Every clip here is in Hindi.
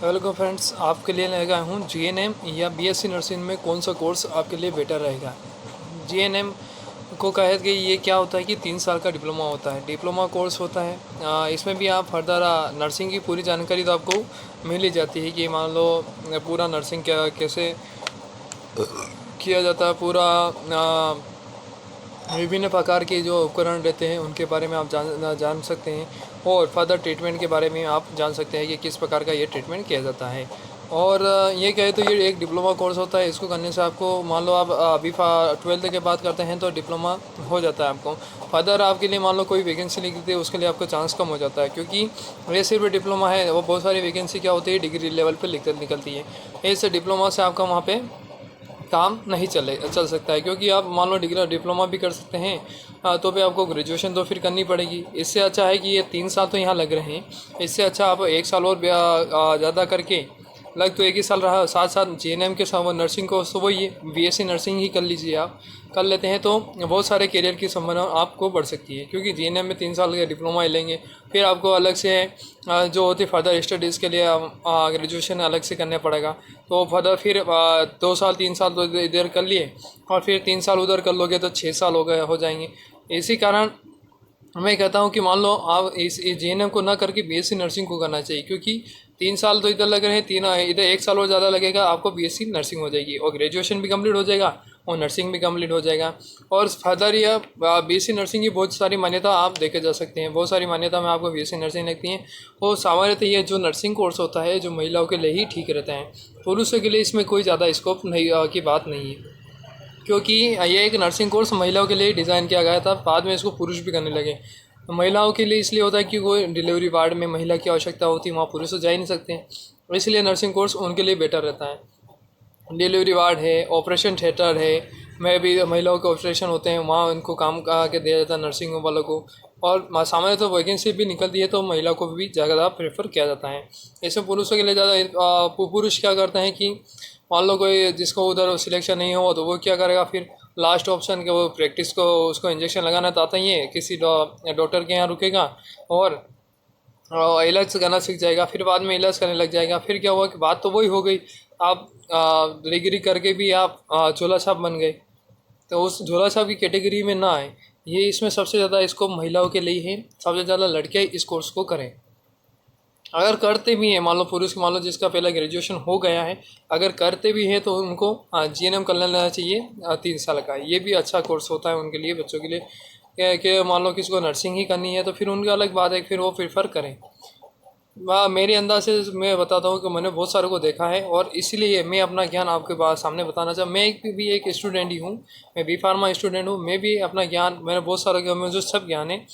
वेलकम फ्रेंड्स, आपके लिए लेकर आया हूँ जीएनएम या बीएससी नर्सिंग में कौन सा कोर्स आपके लिए बेटर रहेगा। जीएनएम को कहा है कि ये क्या होता है कि 3 साल का डिप्लोमा होता है, डिप्लोमा कोर्स होता है। इसमें भी आप फर्दर नर्सिंग की पूरी जानकारी तो आपको मिल ही जाती है कि मान लो पूरा नर्सिंग क्या कैसे किया जाता है, पूरा विभिन्न प्रकार के जो उपकरण रहते हैं उनके बारे में आप जान सकते हैं, और फर्दर ट्रीटमेंट के बारे में आप जान सकते हैं कि किस प्रकार का ये ट्रीटमेंट किया जाता है। और ये कहे तो ये एक डिप्लोमा कोर्स होता है। इसको करने से आपको मान लो आप अभी 12th के बाद करते हैं तो डिप्लोमा हो जाता है आपको। फर्दर आपके लिए मान लो कोई वैकेंसी निकलती है, उसके लिए आपका चांस कम हो जाता है, क्योंकि ये सिर्फ डिप्लोमा है। वो बहुत सारी वैकेंसी क्या होती है डिग्री लेवल पर निकलती है। इस डिप्लोमा से आपका वहाँ पे काम नहीं चल सकता है, क्योंकि आप मान लो डिप्लोमा भी कर सकते हैं तो भी आपको ग्रेजुएशन तो फिर करनी पड़ेगी। इससे अच्छा है कि ये 3 साल तो यहाँ लग रहे हैं, इससे अच्छा आप 1 साल और ज़्यादा करके लग तो एक ही साल रहा, साथ साथ जीएनएम के साथ नर्सिंग को तो वही है, बीएससी नर्सिंग ही कर लीजिए। आप कर लेते हैं तो बहुत सारे करियर की संभावना आपको बढ़ सकती है, क्योंकि जीएनएम में 3 साल का डिप्लोमा ही लेंगे, फिर आपको अलग से जो होती है फर्दर स्टडीज़ के लिए ग्रेजुएशन अलग से करना पड़ेगा। तो फर्दर फिर 2 साल 3 साल तो इधर कर लिए, और फिर 3 साल उधर कर लोगे तो 6 साल हो जाएंगे। इसी कारण मैं कहता हूँ कि मान लो आप इस जीएनएम को ना करके बीएससी नर्सिंग को करना चाहिए, क्योंकि 3 साल तो इधर लग रहे हैं, तीन इधर 1 साल और ज़्यादा लगेगा, आपको बीएससी नर्सिंग हो जाएगी और ग्रेजुएशन भी कंप्लीट हो जाएगा और नर्सिंग भी कंप्लीट हो जाएगा। और फर्दर यह बीएससी नर्सिंग की बहुत सारी मान्यता आप देखे जा सकते हैं, बहुत सारी मान्यता में आपको बीएससी नर्सिंग लगती हैं। और सामान्यतः ये जो नर्सिंग कोर्स होता है जो महिलाओं के लिए ही ठीक रहता है, पुरुषों के लिए इसमें कोई ज़्यादा स्कोप नहीं की बात नहीं है, क्योंकि ये एक नर्सिंग कोर्स महिलाओं के लिए डिज़ाइन किया गया था। बाद में इसको पुरुष भी करने लगे। महिलाओं के लिए इसलिए होता है कि कोई डिलीवरी वार्ड में महिला की आवश्यकता होती है, वहाँ पुरुष तो जा ही नहीं सकते हैं, इसलिए नर्सिंग कोर्स उनके लिए बेटर रहता है। डिलीवरी वार्ड है, ऑपरेशन थिएटर है, में भी महिलाओं के ऑपरेशन होते हैं, वहाँ उनको काम के दिया जाता है नर्सिंग वालों को। और सामान्य तो वैकेंसी भी निकलती है तो महिला को भी ज़्यादा प्रेफर किया जाता है। ऐसे पुरुषों के लिए ज़्यादा पुरुष क्या करते हैं कि मान लो कोई जिसको उधर सिलेक्शन नहीं हो तो वो क्या करेगा, फिर लास्ट ऑप्शन के वो प्रैक्टिस को उसको इंजेक्शन लगाना तो आता ही है, किसी डॉक्टर के यहाँ रुकेगा और इलाज करना सीख जाएगा, फिर बाद में इलाज करने लग जाएगा। फिर क्या हुआ कि बात तो वही हो गई, आप डिग्री करके भी आप झोला छाप बन गए, तो उस झोला छाप की कैटेगरी में ना आए। ये इसमें सबसे ज़्यादा इसको महिलाओं के लिए है, सबसे ज़्यादा लड़कियाँ इस कोर्स को करें। अगर करते भी हैं, मान लो पुरुष मान लो जिसका पहला ग्रेजुएशन हो गया है, अगर करते भी हैं तो उनको जीएनएम कर लेना चाहिए 3 साल का। ये भी अच्छा कोर्स होता है उनके लिए, बच्चों के लिए, कि मान लो किसी को नर्सिंग ही करनी है तो फिर उनका अलग बात है, फिर वो प्रेफर करें। मेरे अंदाज से मैं बताता हूँ कि मैंने बहुत सारे को देखा है, और इसीलिए मैं अपना ज्ञान आपके पास सामने बताना चाहूँ। मैं भी एक स्टूडेंट ही हूँ, मैं बी फार्मा स्टूडेंट हूँ। मैं भी अपना ज्ञान, मैंने बहुत सारा मुझे सब ज्ञान है,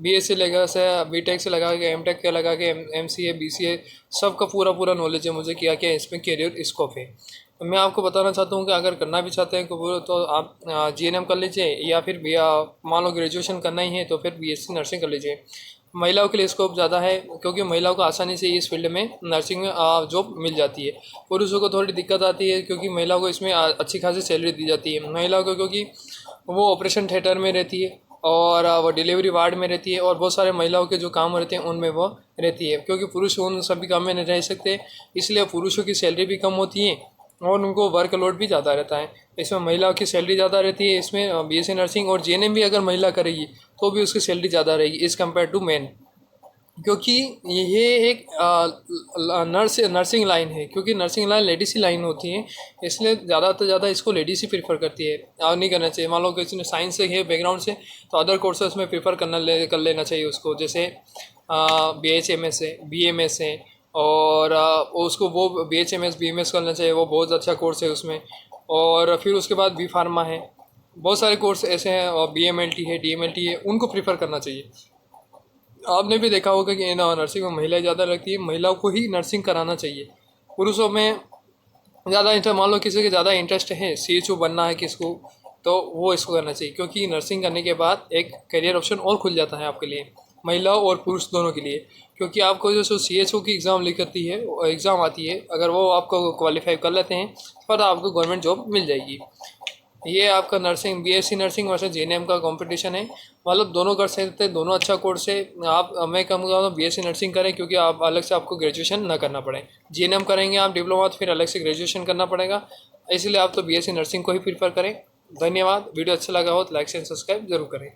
बीएससी लगा से बीटेक से लगा के एमटेक के लगा के एमसीए बीसीए सबका पूरा नॉलेज है मुझे, क्या क्या इसमें करियर स्कोप है। तो मैं आपको बताना चाहता हूँ कि अगर करना भी चाहते हैं तो आप जीएनएम कर लीजिए, या फिर मान लो ग्रेजुएशन करना ही है तो फिर बीएससी नर्सिंग कर लीजिए। महिलाओं के लिए स्कोप ज़्यादा है, क्योंकि महिलाओं को आसानी से इस फील्ड में नर्सिंग में जॉब मिल जाती है। पुरुषों को थोड़ी दिक्कत आती है, क्योंकि महिलाओं को इसमें अच्छी खासी सैलरी दी जाती है महिलाओं को, क्योंकि वो ऑपरेशन थिएटर में रहती है और वो डिलीवरी वार्ड में रहती है, और बहुत सारे महिलाओं के जो काम रहते हैं उनमें वो रहती है, क्योंकि पुरुष उन सभी काम में नहीं रह सकते, इसलिए पुरुषों की सैलरी भी कम होती है और उनको वर्कलोड भी ज़्यादा रहता है। इसमें महिलाओं की सैलरी ज़्यादा रहती है, इसमें बीएससी नर्सिंग और जीएनएम भी अगर महिला करेगी तो भी उसकी सैलरी ज़्यादा रहेगी इज़ कम्पेयर टू मैन, क्योंकि ये एक नर्सिंग लाइन है, क्योंकि नर्सिंग लाइन लेडीज़ ही लाइन होती है, इसलिए ज़्यादा से ज़्यादा इसको लेडीज़ ही प्रेफर करती है। और नहीं करना चाहिए, मान लो किसी ने साइंस से है बैकग्राउंड से तो अदर कोर्सेज में प्रेफर कर लेना चाहिए उसको, जैसे BHMS है, BMS है, और उसको वो BHMS BMS करना चाहिए, वो बहुत अच्छा कोर्स है उसमें। और फिर उसके बाद बी फार्मा है, बहुत सारे कोर्स ऐसे हैं, और BMLT है, DMLT है, उनको प्रेफर करना चाहिए। आपने भी देखा होगा कि नर्सिंग में महिलाएं ज़्यादा लगती है, महिलाओं को ही नर्सिंग कराना चाहिए। पुरुषों में ज़्यादा इंटरेस्ट, मान लो किसी के ज़्यादा इंटरेस्ट है CHO बनना है किसको, तो वो इसको करना चाहिए, क्योंकि नर्सिंग करने के बाद एक करियर ऑप्शन और खुल जाता है आपके लिए, महिलाओं और पुरुष दोनों के लिए। क्योंकि आपको जो CHO की एग्ज़ाम करती है, एग्ज़ाम आती है, अगर वो आपको क्वालिफाई कर लेते हैं तो आपको गवर्नमेंट जॉब मिल जाएगी। ये आपका nursing BSc nursing versus GNM का कंपटीशन है। मतलब दोनों कर सकते हैं, दोनों अच्छा कोर्स है। आप मैं कहूँगा तो बीएससी नर्सिंग करें, क्योंकि आप अलग से आपको ग्रेजुएशन ना करना पड़े। जीएनएम करेंगे आप डिप्लोमा तो फिर अलग से ग्रेजुएशन करना पड़ेगा, इसलिए आप तो बीएससी नर्सिंग को ही प्रीफर करें। धन्यवाद। वीडियो अच्छा लगा हो तो लाइक एंड सब्सक्राइब जरूर करें।